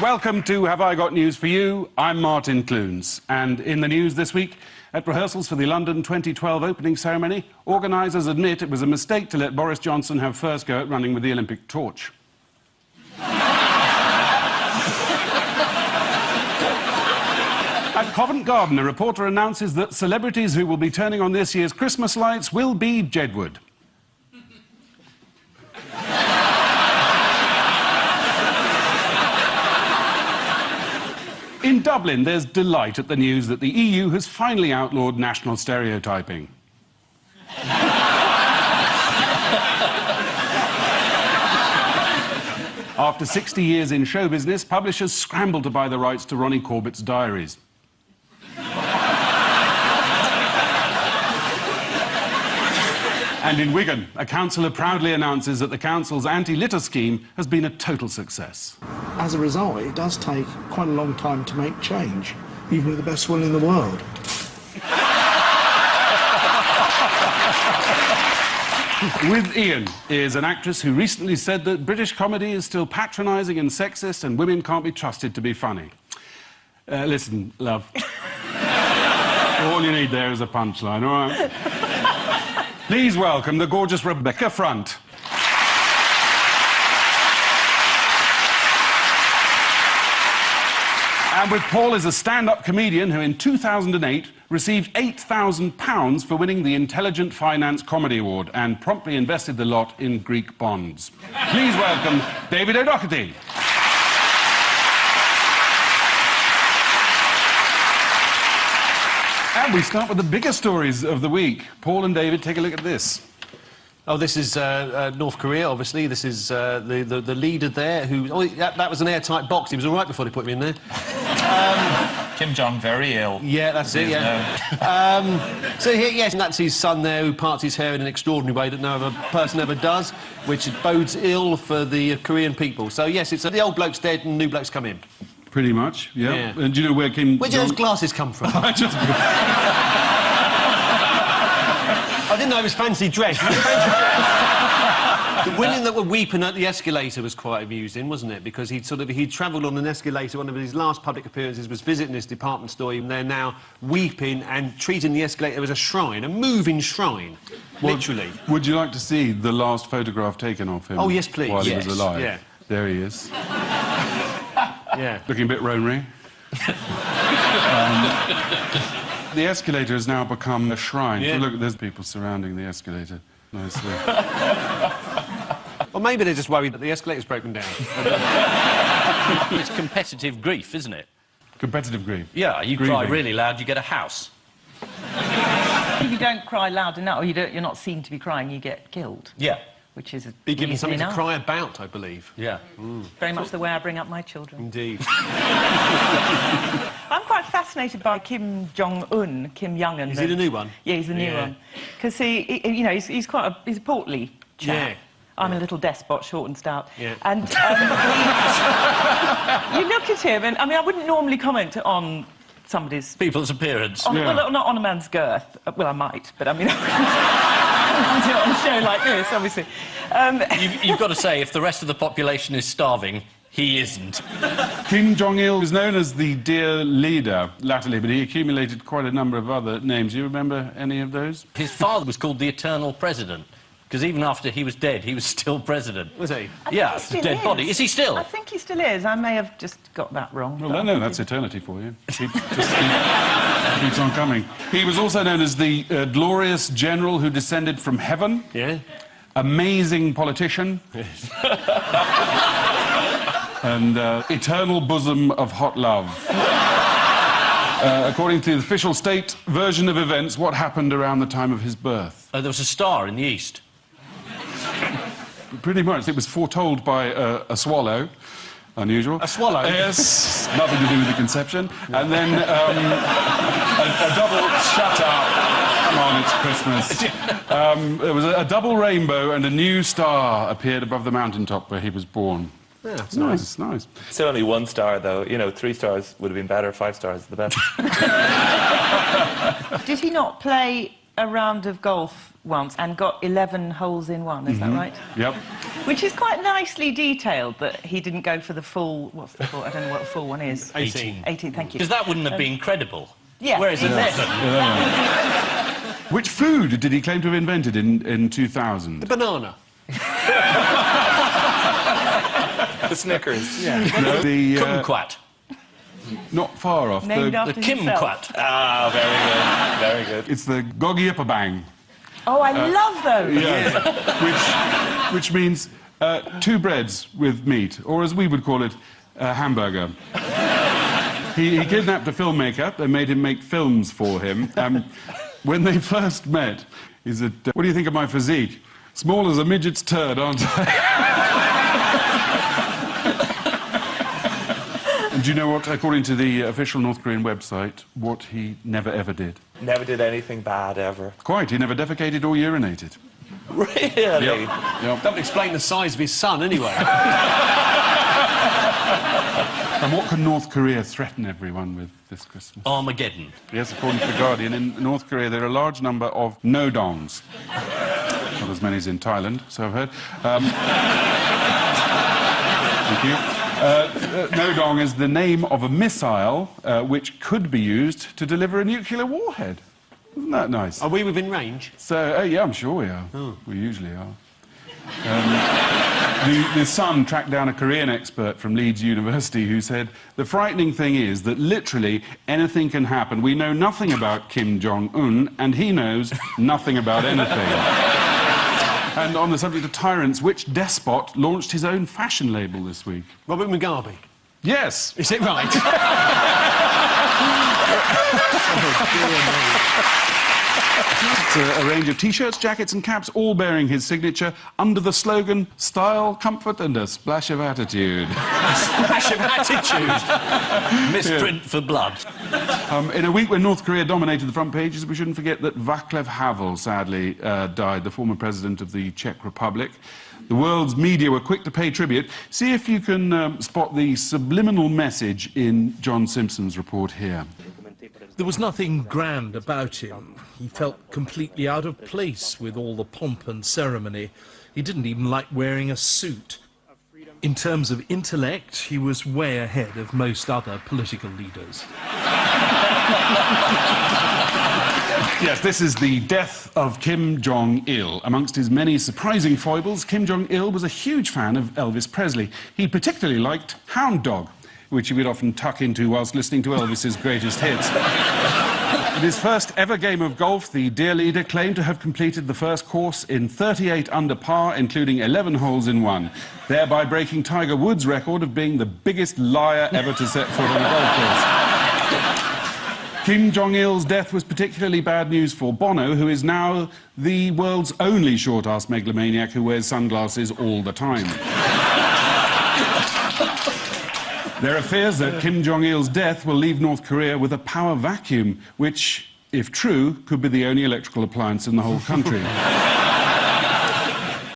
welcome to Have I Got News For You? I'm Martin Clunes. And in the news this week, at rehearsals for the London 2012 opening ceremony, organisers admit it was a mistake to let Boris Johnson have first go at running with the Olympic torch. At Covent Garden, a reporter announces that celebrities who will be turning on this year's Christmas lights will be Jedward. In Dublin, there's delight at the news that the EU has finally outlawed national stereotyping. After 60 years in show business, publishers scramble to buy the rights to Ronnie Corbett's diaries. And in Wigan, a councillor proudly announces that the council's anti-litter scheme has been a total success. As a result, it does take quite a long time to make change, even with the best will in the world. With Ian is an actress who recently said that British comedy is still patronising and sexist and women can't be trusted to be funny. Listen, love. All you need there is a punchline, all right? Please welcome the gorgeous Rebecca Front. And with Paul is a stand-up comedian who in 2008 received £8,000 for winning the Intelligent Finance Comedy Award and promptly invested the lot in Greek bonds. Please welcome David O'Doherty. And we start with the biggest stories of the week. Paul and David, take a look at this. Oh, this is North Korea, obviously. This is the leader there who... Oh, that was an airtight box. He was all right before they put him in there. Kim Jong, very ill. Yeah, that's it, yeah. So, yes, and that's his son there who parts his hair in an extraordinary way that no other person ever does, which bodes ill for the Korean people. So, yes, it's the old bloke's dead and new bloke's come in. Pretty much, yeah. And do you know where Kim Where do those glasses come from? I didn't know he was fancy dressed. The women that were weeping at the escalator was quite amusing, wasn't it? Because he'd travelled on an escalator. One of his last public appearances was visiting this department store, and they're now weeping and treating the escalator as a shrine, a moving shrine, literally. Would you like to see the last photograph taken of him? Oh, yes, please. While he was alive? Yeah. There he is. Yeah. Looking a bit Ronery. The escalator has now become a shrine. Yeah. So look, there's people surrounding the escalator nicely. Or maybe they're just worried that the escalator's broken down. It's competitive grief, isn't it? Competitive grief. Yeah, you Grieving. cry really loud, you get a house. If you don't cry loud enough, or you're not seen to be crying, you get killed. Yeah. Which is Be given easy something enough. to cry about, I believe. Yeah. Very much the way I bring up my children. Indeed. I'm quite fascinated by Kim Jong-un, Kim Jong-un. Is he the new one? Yeah, he's the new one. Because you know, he's quite he's a portly chap. Yeah. I'm a little despot, short and stout. Yeah. And you look at him, and I mean, I wouldn't normally comment on somebody's... People's appearance. Well, not on a man's girth. Well, I might, but I mean... I do it on a show like this, obviously. You've got to say, if the rest of the population is starving, he isn't. Kim Jong-il was known as the dear leader latterly, but he accumulated quite a number of other names. Do you remember any of those? His father was called the Eternal President, because even after he was dead, he was still president. Was he? Yeah, it's a dead body. Is he still? I think he still is. I may have just got that wrong. Well, no, that's eternity for you. Keeps on coming. He was also known as the glorious general who descended from heaven. Yeah. Amazing politician. Yes. And eternal bosom of hot love. According to the official state version of events, what happened around the time of his birth? There was a star in the east. Pretty much. It was foretold by a swallow. Unusual. A swallow? Yes. Nothing to do with the conception. No. And then a double... Shut up. Come on, it's Christmas. There was a double rainbow and a new star appeared above the mountaintop where he was born. Yeah, that's nice. Nice. Still only 1 star, though. You know, 3 stars would have been better, 5 stars is the best. Did he not play a round of golf once and got 11 holes in one, is that right? Yep. Which is quite nicely detailed that he didn't go for the full... What's the full? I don't know what the full one is. 18. 18, thank you. Because that wouldn't have been credible. Yeah. Whereas 11... Which food did he claim to have invented in 2000? The banana. The Snickers. Yeah. No, the... Kumquat. Not far off. Named The, after The himself. Kimquat. Ah, very good. Very good. it's the Gogiapabang. Oh, I love those! Yeah. which means 2 breads with meat, or as we would call it, a hamburger. He kidnapped a filmmaker and made him make films for him. When they first met, he said, "What do you think of my physique? Small as a midget's turd, aren't I?" And do you know what, according to the official North Korean website, what he never ever did? Never did anything bad ever. Quite, he never defecated or urinated. Really? Yep. That would explain the size of his son, anyway. And what can North Korea threaten everyone with this Christmas? Armageddon. Yes, according to The Guardian, in North Korea there are a large number of no-dongs. Not as many as in Thailand, so I've heard. Thank you. No-dong is the name of a missile which could be used to deliver a nuclear warhead. Isn't that nice? Are we within range? So, yeah, I'm sure we are. Oh. We usually are. The Sun tracked down a Korean expert from Leeds University who said, "The frightening thing is that literally anything can happen. We know nothing about Kim Jong-un, and he knows nothing about anything." And on the subject of tyrants, which despot launched his own fashion label this week? Robert Mugabe. Yes. Is it right? It's a range of T-shirts, jackets and caps, all bearing his signature, under the slogan, "Style, comfort and a splash of attitude." Splash of attitude. Misprint for blood. In a week when North Korea dominated the front pages, we shouldn't forget that Václav Havel sadly died, the former president of the Czech Republic. The world's media were quick to pay tribute. See if you can spot the subliminal message in John Simpson's report here. There was nothing grand about him. He felt completely out of place with all the pomp and ceremony. He didn't even like wearing a suit. In terms of intellect, he was way ahead of most other political leaders. Yes, this is the death of Kim Jong-il. Amongst his many surprising foibles, Kim Jong-il was a huge fan of Elvis Presley. He particularly liked Hound Dog, which he would often tuck into whilst listening to Elvis's greatest hits. In his first ever game of golf, the dear leader claimed to have completed the first course in 38 under par, including 11 holes in one, thereby breaking Tiger Woods' record of being the biggest liar ever to set foot on a golf course. Kim Jong-il's death was particularly bad news for Bono, who is now the world's only short-ass megalomaniac who wears sunglasses all the time. There are fears that Kim Jong-il's death will leave North Korea with a power vacuum, which, if true, could be the only electrical appliance in the whole country.